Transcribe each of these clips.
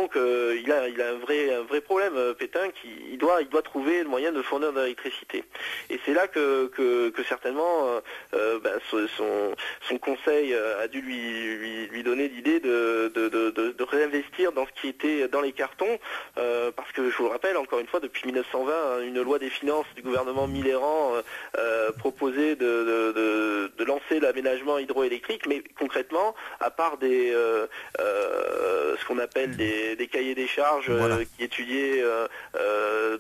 donc il a un vrai problème, Pétain, il doit trouver le moyen de fournir de l'électricité. Et c'est là que certainement son conseil a dû lui donner l'idée de réinvestir dans ce qui était dans les cartons, parce que je vous le rappelle encore une fois, depuis 1920, une loi des finances du gouvernement Mitterrand proposait de lancer l'aménagement hydroélectrique, mais concrètement, à part ce qu'on appelle des cahiers des charges qui étudiaient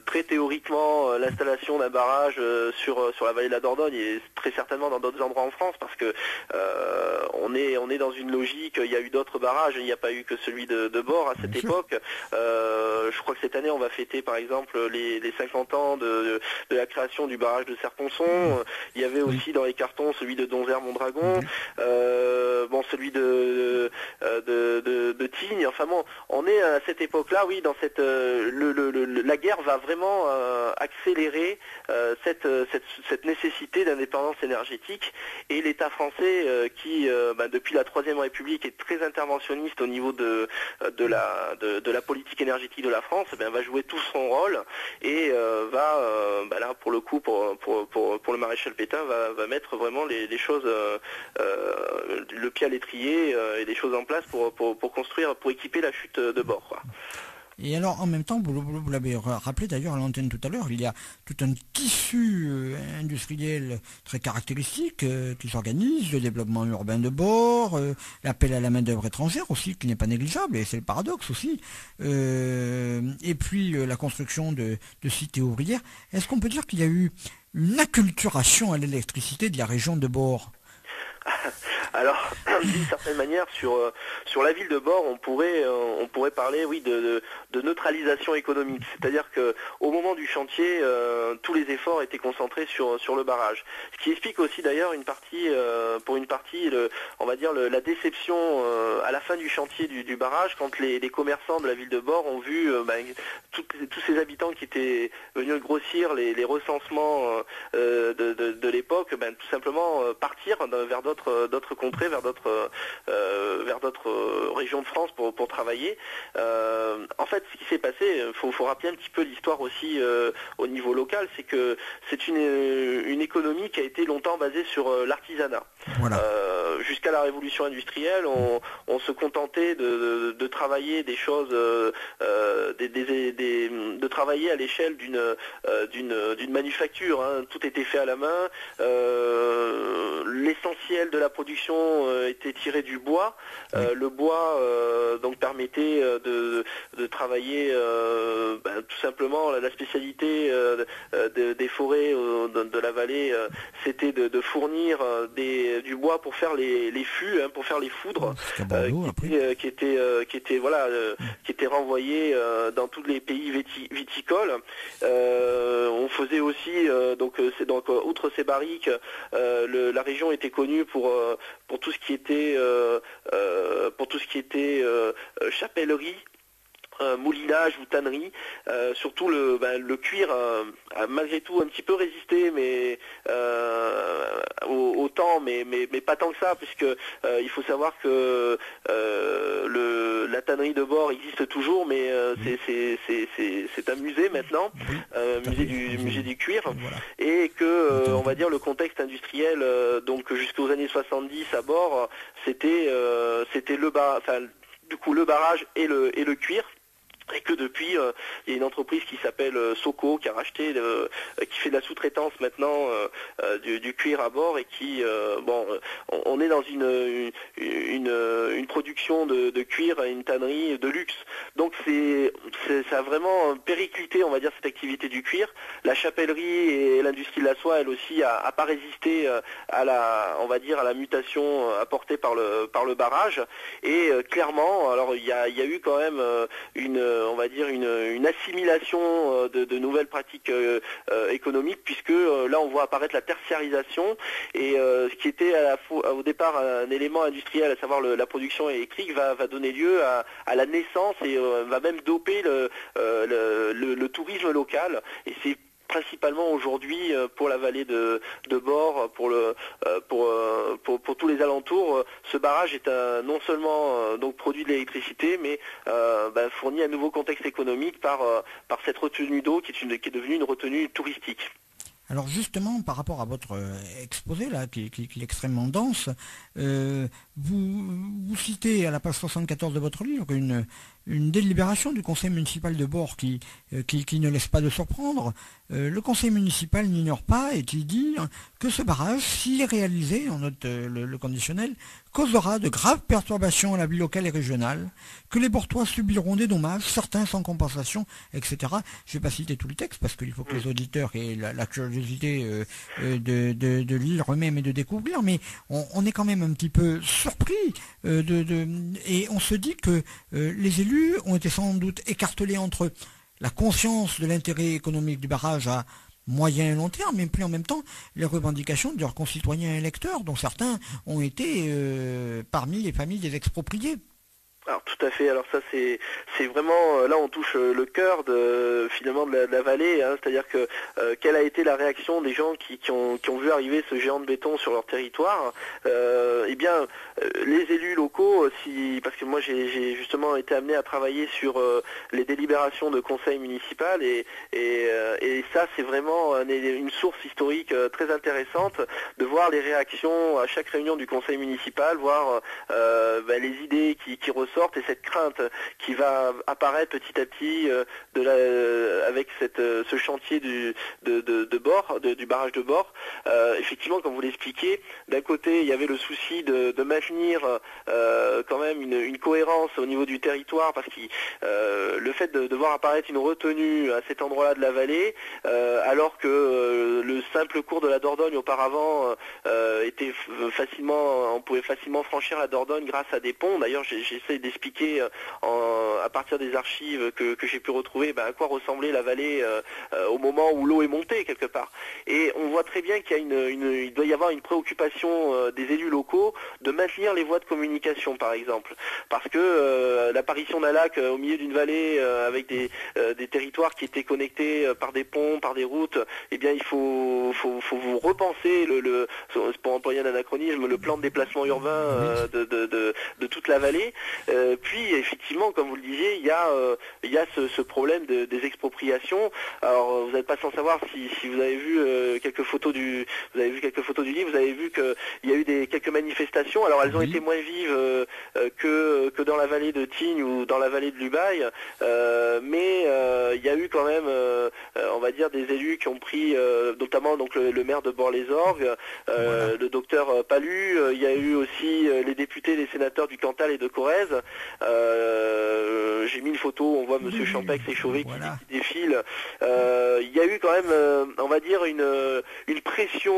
très théoriquement l'installation d'un barrage sur la vallée de la Dordogne et très certainement dans d'autres endroits en France, parce que on est dans une logique. Il y a eu d'autres barrages, il n'y a pas eu que celui de Bord à cette époque. Je crois que cette année on va fêter par exemple les 50 ans de la création du barrage de Serponçon. Il y avait aussi dans les cartons celui de Donzère-Mondragon, celui de Tignes. Enfin bon, on est à cette époque-là, oui, dans cette la guerre va vraiment accélérer cette nécessité d'indépendance énergétique, et l'État français qui depuis la Troisième République est très interventionniste au niveau de la politique énergétique de la France, va jouer tout son rôle et là pour le coup pour le maréchal Pétain va mettre vraiment les choses le pied à l'étrier et des choses en place pour construire, pour équiper la chute de Bord, quoi. Et alors, en même temps, vous l'avez rappelé d'ailleurs à l'antenne tout à l'heure, il y a tout un tissu industriel très caractéristique qui s'organise, le développement urbain de Bord, l'appel à la main-d'œuvre étrangère aussi, qui n'est pas négligeable, et c'est le paradoxe aussi, et puis la construction de cités ouvrières. Est-ce qu'on peut dire qu'il y a eu une acculturation à l'électricité de la région de Bord ? Alors, d'une certaine manière, sur la ville de Bord, on pourrait parler, oui, de neutralisation économique. C'est-à-dire que au moment du chantier, tous les efforts étaient concentrés sur le barrage. Ce qui explique aussi d'ailleurs pour une partie, on va dire la déception à la fin du chantier du barrage, quand les commerçants de la ville de Bord ont vu tous ces habitants qui étaient venus grossir les recensements de l'époque, tout simplement partir vers d'autres contrées, vers d'autres régions de France pour travailler. En fait, ce qui s'est passé, faut rappeler un petit peu l'histoire aussi au niveau local, c'est que c'est une économie qui a été longtemps basée sur l'artisanat. Voilà. Jusqu'à la révolution industrielle, on se contentait de travailler des choses, de travailler à l'échelle d'une manufacture. Hein. Tout était fait à la main. L'essentiel de la production était tiré du bois. Le bois donc permettait de travailler tout simplement la spécialité des forêts de la vallée, c'était de fournir du bois pour faire les fûts, hein, pour faire les foudres, qui étaient renvoyés dans tous les pays viticoles. On faisait aussi donc outre ces barriques, la région était connue pour tout ce qui était chapellerie, moulinage ou tannerie. Surtout le cuir a malgré tout un petit peu résisté, mais au temps, mais pas tant que ça, puisque il faut savoir que la tannerie de Bord existe toujours, mais c'est un musée maintenant, musée du cuir, et que on va dire le contexte industriel donc jusqu'aux années 70 à Bord, c'était le barrage et le cuir. Et que depuis, il y a une entreprise qui s'appelle Soco qui a racheté, qui fait de la sous-traitance maintenant du cuir à Bord, et qui, on est dans une production de cuir à une tannerie de luxe. Donc ça a vraiment périclité, on va dire, cette activité du cuir. La chapellerie et l'industrie de la soie, elle aussi, a pas résisté à la mutation apportée par le barrage. Et clairement, alors il y a eu quand même une assimilation de nouvelles pratiques économiques, puisque là on voit apparaître la tertiarisation, et ce qui était au départ un élément industriel, à savoir la production électrique, va donner lieu à la naissance et va même doper le tourisme local. Et c'est principalement aujourd'hui pour la vallée de Bord, pour tous les alentours. Ce barrage est non seulement donc produit de l'électricité, mais fournit un nouveau contexte économique par cette retenue d'eau qui est devenue une retenue touristique. Alors justement, par rapport à votre exposé là, qui est extrêmement dense, vous citez à la page 74 de votre livre une délibération du conseil municipal de Bord qui ne laisse pas de surprendre. Le conseil municipal n'ignore pas, et il dit que ce barrage, s'il est réalisé, on note le conditionnel, causera de graves perturbations à la vie locale et régionale, que les Bortois subiront des dommages, certains sans compensation, etc. Je ne vais pas citer tout le texte parce qu'il faut que les auditeurs aient la curiosité de lire eux-mêmes et de découvrir, mais on est quand même un petit peu surpris et on se dit que les élus ont été sans doute écartelés entre la conscience de l'intérêt économique du barrage à moyen et long terme, mais puis en même temps les revendications de leurs concitoyens électeurs, dont certains ont été parmi les familles des expropriés. Alors tout à fait, alors ça c'est vraiment, là on touche le cœur finalement de la vallée, hein, c'est-à-dire que quelle a été la réaction des gens qui ont vu arriver ce géant de béton sur leur territoire. Eh bien les élus locaux, parce que moi j'ai justement été amené à travailler sur les délibérations de conseil municipal et ça c'est vraiment une source historique très intéressante de voir les réactions à chaque réunion du conseil municipal, voir les idées qui ressortent et cette crainte qui va apparaître petit à petit avec ce chantier du barrage de Bord. Effectivement, comme vous l'expliquez, d'un côté il y avait le souci de maintenir quand même une cohérence au niveau du territoire, parce que le fait de voir apparaître une retenue à cet endroit-là de la vallée, alors que le simple cours de la Dordogne auparavant on pouvait facilement franchir la Dordogne grâce à des ponts. D'ailleurs, j'essaie d'expliquer à partir des archives que j'ai pu retrouver à quoi ressemblait la vallée au moment où l'eau est montée quelque part. Et on voit très bien qu'il il doit y avoir une préoccupation des élus locaux de maintenir les voies de communication, par exemple, parce que l'apparition d'un lac au milieu d'une vallée avec des territoires qui étaient connectés par des ponts, par des routes, eh bien il faut vous repenser pour employer un anachronisme, le plan de déplacement urbain de toute la vallée. Puis effectivement, comme vous le disiez, il y a ce problème des expropriations. Alors vous n'êtes pas sans savoir si vous avez vu quelques photos du livre, vous avez vu qu'il y a eu quelques manifestations. Alors elles ont été moins vives que dans la vallée de Tignes ou dans la vallée de l'Ubaye, mais il y a eu quand même, on va dire, des élus qui ont pris, notamment donc le maire de Bord-les-Orgues, le docteur Palu. Il y a eu aussi les députés, les sénateurs du Cantal et de Corrèze. J'ai mis une photo, on voit Monsieur Champex et Chauvet qui défilent. Il y a eu quand même, on va dire, une pression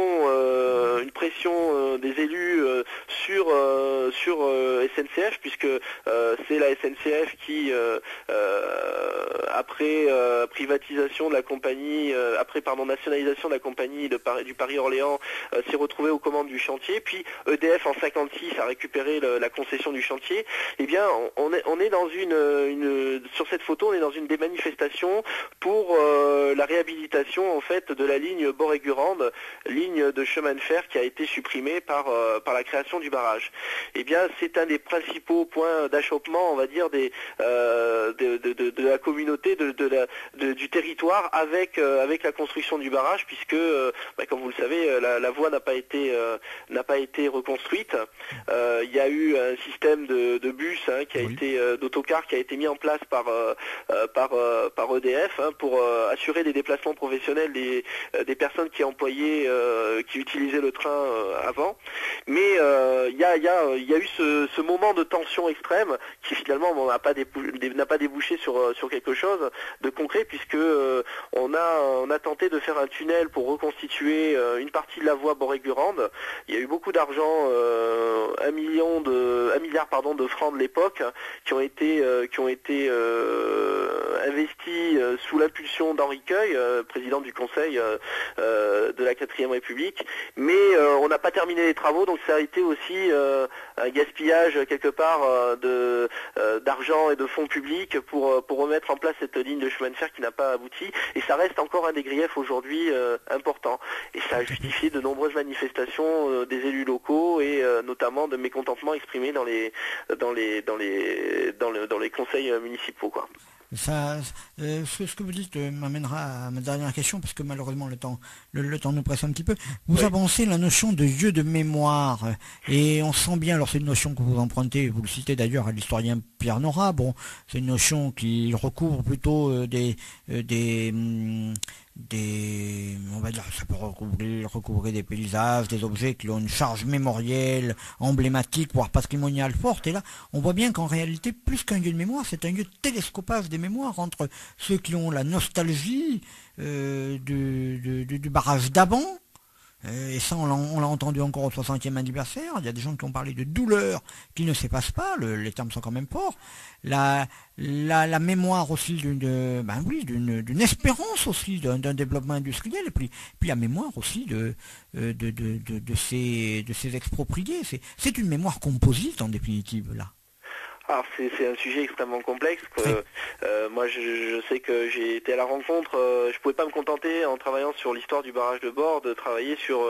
des élus sur SNCF, puisque c'est la SNCF qui, après privatisation de la compagnie, nationalisation de la compagnie du Paris-Orléans, s'est retrouvée aux commandes du chantier. Puis EDF en 56 a récupéré la concession du chantier. Eh bien, on est dans sur cette photo, on est dans une des manifestations pour la réhabilitation en fait de la ligne Bord-et-Gurande, ligne de chemin de fer qui a été supprimée par la création du barrage. Eh bien, c'est un des principaux points d'achoppement, on va dire, de la communauté, du territoire avec la construction du barrage, puisque, comme vous le savez, la voie n'a pas été reconstruite. Il y a eu un système de bus d'autocars qui a été mis en place par EDF pour assurer des déplacements professionnels des personnes qui utilisaient le train avant. Mais il y a eu ce moment de tension extrême qui finalement n'a pas débouché sur quelque chose de concret, puisque on a tenté de faire un tunnel pour reconstituer une partie de la voie Bord-et-Gurande. Il y a eu beaucoup d'argent, 1 milliard de francs de l'époque, qui ont été investis sous l'impulsion d'Henri Queuille, président du Conseil de la 4e République. Mais on n'a pas terminé les travaux, donc que ça a été aussi un gaspillage quelque part d'argent et de fonds publics pour remettre en place cette ligne de chemin de fer qui n'a pas abouti. Et ça reste encore un des griefs aujourd'hui importants. Et ça a justifié de nombreuses manifestations des élus locaux et notamment de mécontentement exprimé dans les conseils municipaux, quoi. Ce que vous dites m'amènera à ma dernière question, parce que malheureusement le temps nous presse un petit peu. Vous avancez la notion de lieu de mémoire, et on sent bien, alors c'est une notion que vous empruntez, vous le citez d'ailleurs à l'historien Pierre Nora, bon, c'est une notion qui recouvre plutôt on va dire, ça peut recouvrer des paysages, des objets qui ont une charge mémorielle, emblématique, voire patrimoniale forte. Et là, on voit bien qu'en réalité, plus qu'un lieu de mémoire, c'est un lieu de télescopage des mémoires entre ceux qui ont la nostalgie du barrage d'Aban. Et ça, on l'a entendu encore au 60e anniversaire. Il y a des gens qui ont parlé de douleur qui ne s'efface pas. Les termes sont quand même forts. La mémoire aussi d'une espérance aussi, d'un développement industriel. Et puis la mémoire aussi de ces expropriés. C'est une mémoire composite en définitive là. Alors c'est un sujet extrêmement complexe. Moi je sais que j'ai été à la rencontre, je pouvais pas me contenter en travaillant sur l'histoire du barrage de Bord de travailler sur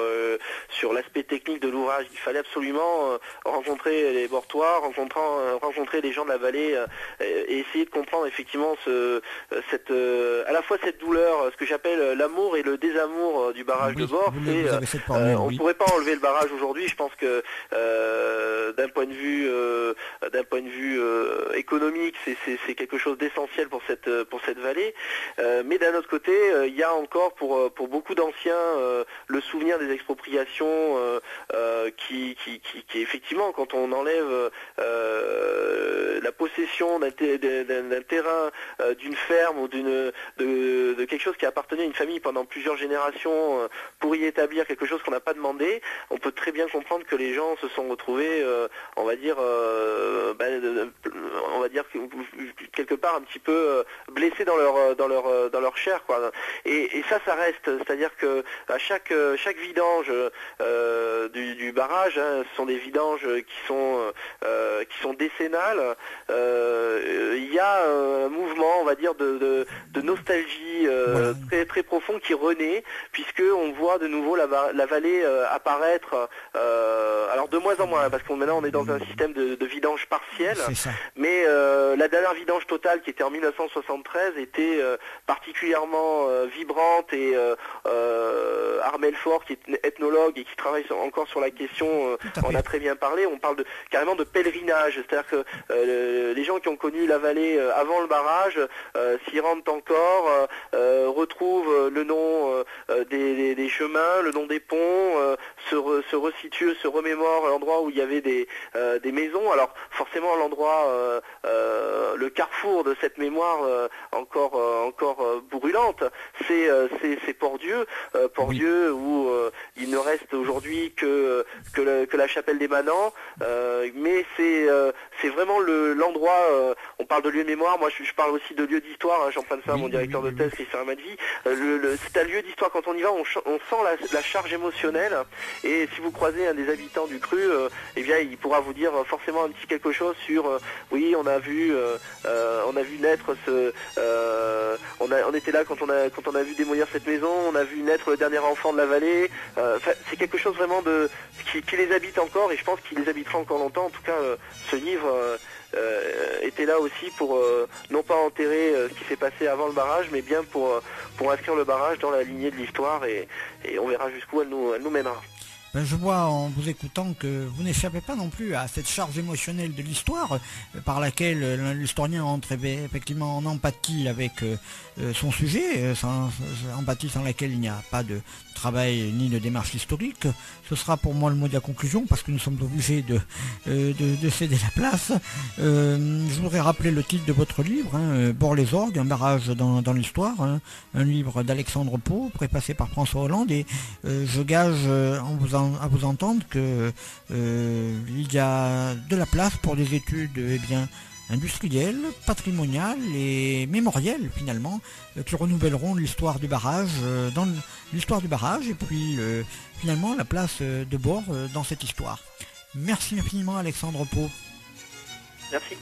l'aspect technique de l'ouvrage. Il fallait absolument rencontrer les Bortois, rencontrer les gens de la vallée et essayer de comprendre effectivement à la fois cette douleur, ce que j'appelle l'amour et le désamour du barrage de Bord. On pourrait pas enlever le barrage aujourd'hui. Je pense que d'un point de vue économique, c'est quelque chose d'essentiel pour cette vallée. Mais d'un autre côté, il y a encore pour beaucoup d'anciens le souvenir des expropriations qui effectivement, quand on enlève la possession d'un terrain, d'une ferme ou de quelque chose qui appartenait à une famille pendant plusieurs générations pour y établir quelque chose qu'on n'a pas demandé, on peut très bien comprendre que les gens se sont retrouvés, on va dire quelque part un petit peu blessés dans leur chair, quoi. Et ça reste, c'est-à-dire que à chaque vidange du barrage, hein, ce sont des vidanges qui sont décennales. Il y a un mouvement, on va dire, de nostalgie très très profond qui renaît, puisque on voit de nouveau la vallée apparaître. Alors de moins en moins, parce que maintenant on est dans un système de vidange partielle, mais la dernière vidange totale qui était en 1973 était particulièrement vibrante, et Armel Faure, qui est ethnologue et qui travaille encore sur la question, en a très bien parlé. On parle carrément de pèlerinage, c'est-à-dire que les gens qui ont connu la vallée avant le barrage s'y rendent encore, retrouvent le nom des chemins, le nom des ponts, se resituent, se remémorent l'endroit où il y avait des maisons. Alors forcément l'endroit, le carrefour de cette mémoire encore brûlante, c'est Port-Dieu, Port-Dieu où il ne reste aujourd'hui que la chapelle des Manants, mais c'est vraiment l'endroit. On parle de lieu de mémoire, moi je parle aussi de lieu d'histoire, hein, j'emprunte ça à mon directeur de thèse Christian Amadvi. C'est un lieu d'histoire. Quand on y va, on sent la charge émotionnelle, et si vous croisez un des habitants du cru, eh bien il pourra vous dire forcément un petit quelque chose sur oui, on a vu naître on était là quand on a vu démolir cette maison, on a vu naître le dernier enfant de la vallée. C'est quelque chose vraiment qui les habite encore, et je pense qu'il les habitera encore longtemps. En tout cas, ce livre était là aussi pour non pas enterrer ce qui s'est passé avant le barrage, mais bien pour inscrire le barrage dans la lignée de l'histoire, et on verra jusqu'où elle nous mènera. Je vois en vous écoutant que vous n'échappez pas non plus à cette charge émotionnelle de l'histoire par laquelle l'historien entre effectivement en empathie avec son sujet, empathie sans laquelle il n'y a pas de travail ni de démarche historique. Ce sera pour moi le mot de la conclusion, parce que nous sommes obligés de céder la place. Je voudrais rappeler le titre de votre livre, hein, Bord-les-Orgues, un barrage dans l'histoire, hein, un livre d'Alexandre Pau, préfacé par François Hollande, et je gage à vous entendre que il y a de la place pour des études industrielles, patrimoniales et mémorielles finalement, qui renouvelleront l'histoire du barrage, et puis finalement la place de Bord dans cette histoire. Merci infiniment Alexandre Pau. Merci.